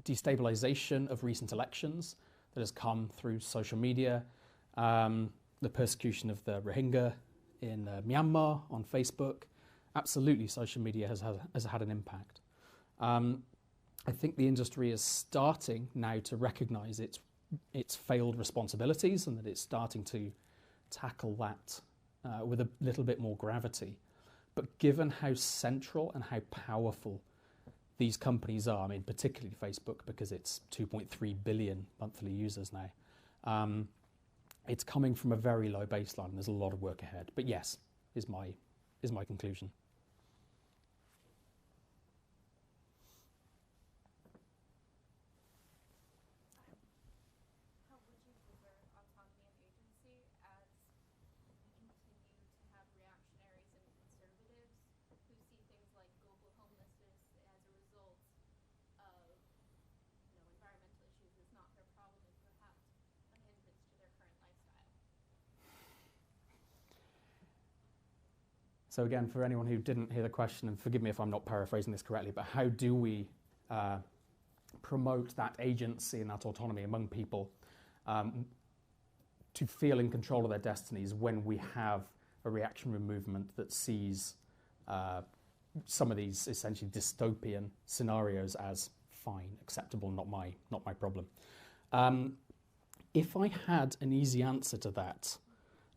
[SPEAKER 3] destabilization of recent elections that has come through social media, the persecution of the Rohingya in Myanmar on Facebook. Absolutely, social media has had an impact. I think the industry is starting now to recognize its failed responsibilities and that it's starting to tackle that with a little bit more gravity. But given how central and how powerful these companies are, I mean, particularly Facebook, because it's 2.3 billion monthly users now, it's coming from a very low baseline and there's a lot of work ahead. But yes, is my conclusion.
[SPEAKER 5] How would you preserve autonomy and agency as we continue to have reactionaries and conservatives who see things like global homelessness as a result of, environmental issues is not their problem and perhaps a hindrance to their current lifestyle?
[SPEAKER 3] So again, for anyone who didn't hear the question, and forgive me if I'm not paraphrasing this correctly, but how do we promote that agency and that autonomy among people to feel in control of their destinies when we have a reactionary movement that sees some of these essentially dystopian scenarios as fine, acceptable, not my problem. If I had an easy answer to that,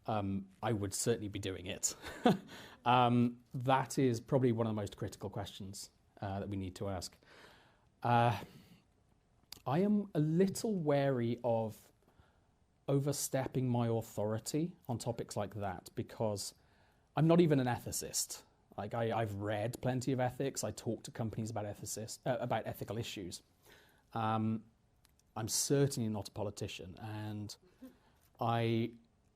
[SPEAKER 3] I would certainly be doing it. That is probably one of the most critical questions that we need to ask. I am a little wary of overstepping my authority on topics like that because I'm not even an ethicist. Like I've read plenty of ethics. I talk to companies about about ethical issues. I'm certainly not a politician, and I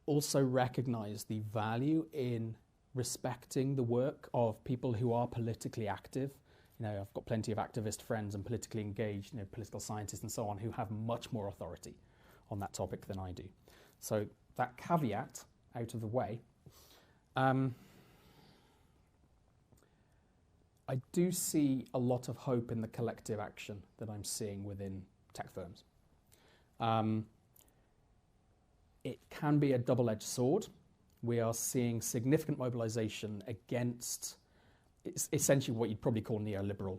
[SPEAKER 3] also recognize the value in respecting the work of people who are politically active. You know, I've got plenty of activist friends and politically engaged, political scientists and so on, who have much more authority on that topic than I do. So that caveat out of the way, I do see a lot of hope in the collective action that I'm seeing within tech firms. It can be a double-edged sword. We are seeing significant mobilization against essentially what you'd probably call neoliberal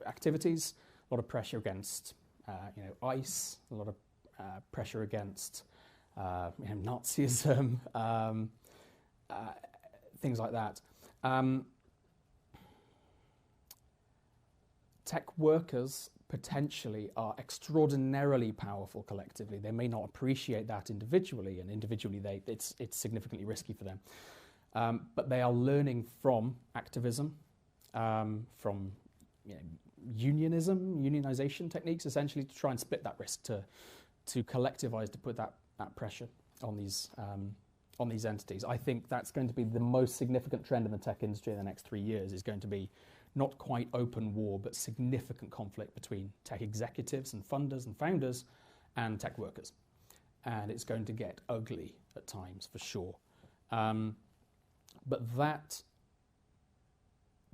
[SPEAKER 3] activities, a lot of pressure against ICE, a lot of pressure against Nazism, things like that. Tech workers potentially are extraordinarily powerful collectively. They may not appreciate that individually, and individually it's significantly risky for them. But they are learning from activism, from unionization techniques, essentially to try and split that risk, to collectivize, to put that pressure on these entities. I think that's going to be the most significant trend in the tech industry in the next 3 years, is going to be not quite open war, but significant conflict between tech executives and funders and founders and tech workers. And it's going to get ugly at times, for sure. But that,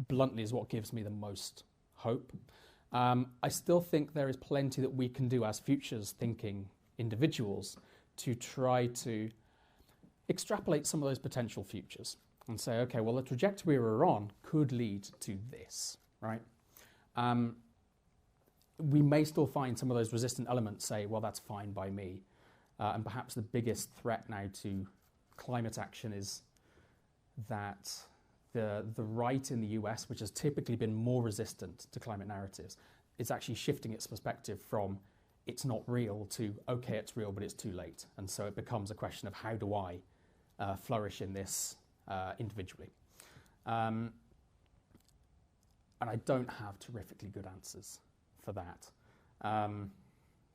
[SPEAKER 3] bluntly, is what gives me the most hope. I still think there is plenty that we can do as futures-thinking individuals to try to extrapolate some of those potential futures and say, okay, well, the trajectory we're on could lead to this, right? We may still find some of those resistant elements say, well, that's fine by me. And perhaps the biggest threat now to climate action is that the right in the US, which has typically been more resistant to climate narratives, is actually shifting its perspective from it's not real to, okay, it's real, but it's too late. And so it becomes a question of how do I flourish in this individually. And I don't have terrifically good answers for that.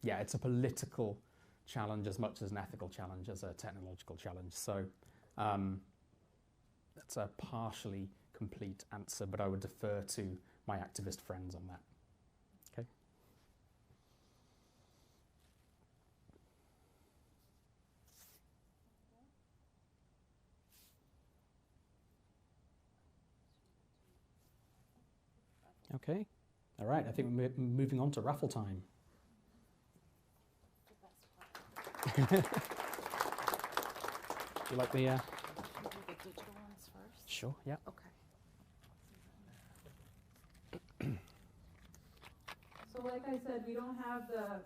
[SPEAKER 3] Yeah, it's a political challenge as much as an ethical challenge, as a technological challenge. So that's a partially complete answer, but I would defer to my activist friends on that. Okay. Okay. All right. I think we're moving on to raffle time. You like the?
[SPEAKER 2] Do the digital ones first?
[SPEAKER 3] Sure. Yeah.
[SPEAKER 2] Okay.
[SPEAKER 1] So like I said, we don't have the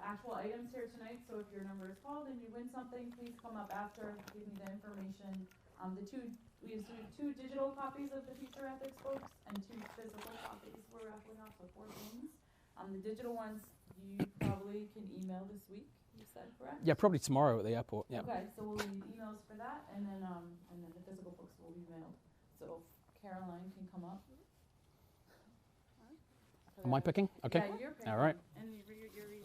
[SPEAKER 1] actual items here tonight, so if your number is called and you win something, please come up after, give me the information. We have two digital copies of the Future Ethics books and 2 physical copies we're raffling off, so 4 things. The digital ones you probably can email this week, you said, correct?
[SPEAKER 3] Yeah, probably tomorrow at the airport. Yeah.
[SPEAKER 1] Okay, so we'll need emails for that, and then the physical books will be mailed. So Caroline can come up.
[SPEAKER 3] Am I picking? Okay.
[SPEAKER 1] Yeah, you're picking.
[SPEAKER 3] All right.
[SPEAKER 2] And you're reading.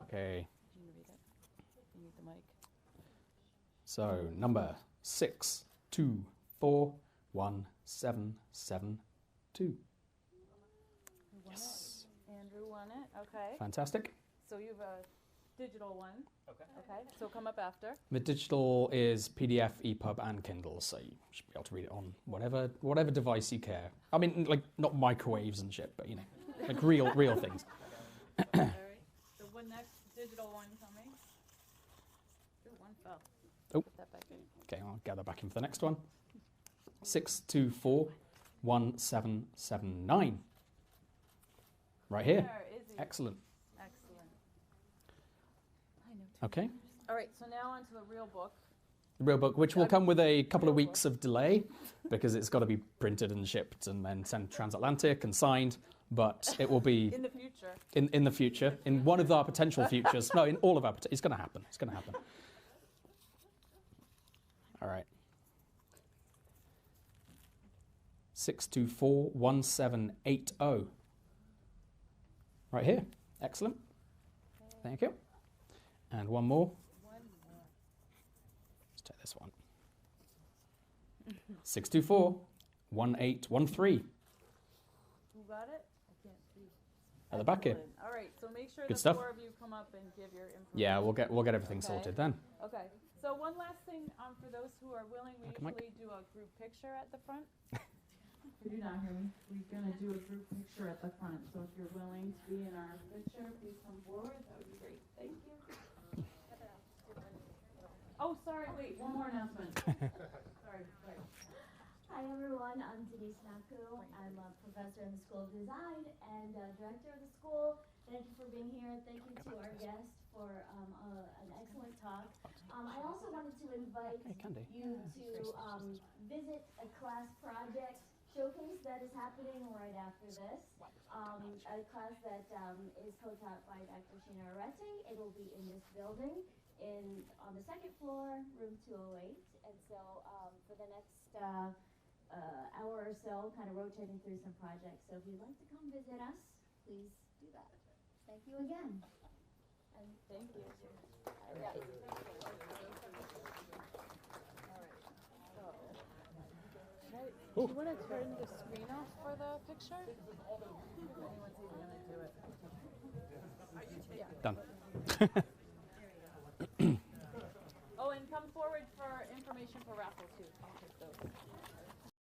[SPEAKER 3] Okay.
[SPEAKER 2] Can you read it? You need the mic.
[SPEAKER 3] So number 62417772.
[SPEAKER 2] Who won it? Andrew won it. Okay.
[SPEAKER 3] Fantastic.
[SPEAKER 2] So you have a digital one. Okay. Okay. So come up after.
[SPEAKER 3] The digital is PDF, EPUB, and Kindle, so you should be able to read it on whatever device you care. I mean, like not microwaves and shit, but you know, like real things.
[SPEAKER 2] All right. So one next digital one coming. Ooh, one fell.
[SPEAKER 3] Oh.
[SPEAKER 2] Put that back in.
[SPEAKER 3] Okay, I'll gather back in for the next one. 62417779. Right here.
[SPEAKER 2] There, Izzy.
[SPEAKER 3] Excellent.
[SPEAKER 2] Excellent. I know.
[SPEAKER 3] Okay.
[SPEAKER 2] All right. So now onto the real book.
[SPEAKER 3] The real book, which will come with a couple of weeks of delay because it's got to be printed and shipped and then sent transatlantic and signed. But it will be
[SPEAKER 2] In the future.
[SPEAKER 3] in the future, in one of our potential futures. No, in all of our. It's going to happen. It's going to happen. All right. 62417780. Right here. Excellent. Thank you. And one more. Let's take this one. 6241813.
[SPEAKER 2] Who got it? I can't see.
[SPEAKER 3] At the back here.
[SPEAKER 2] Excellent. All right. So make sure
[SPEAKER 3] Good
[SPEAKER 2] the
[SPEAKER 3] stuff.
[SPEAKER 2] 4 of you come up and give your information.
[SPEAKER 3] Yeah, we'll get everything
[SPEAKER 2] Okay.
[SPEAKER 3] sorted then.
[SPEAKER 2] Okay. So one last thing, for those who are willing, we
[SPEAKER 3] Okay, Mike.
[SPEAKER 2] usually do a group picture at the front.
[SPEAKER 1] Could you not hear me? We're gonna do a group picture at the front, so if you're willing to be in our picture, please come forward, that would be great, thank you. Oh, sorry, wait, one more announcement. Sorry.
[SPEAKER 6] Hi everyone, I'm Denise Naku. I'm a professor in the School of Design and director of the school. Thank you for being here. Thank you to our guest for an excellent talk. I also wanted to invite
[SPEAKER 3] Hey, Candy.
[SPEAKER 6] you to visit a class project showcase that is happening right after this. A class that is co-taught by Dr. Sheena Arete. It will be in this building on the 2nd floor, room 208. And so for the next hour or so, kind of rotating through some projects. So if you'd like to come visit us, please do that. Thank you again.
[SPEAKER 2] And thank you.
[SPEAKER 6] All right.
[SPEAKER 2] Do you want to turn the screen off for the picture? If anyone's even going to do it.
[SPEAKER 3] Done.
[SPEAKER 2] Oh, and come forward for information for raffle too. I'll take those.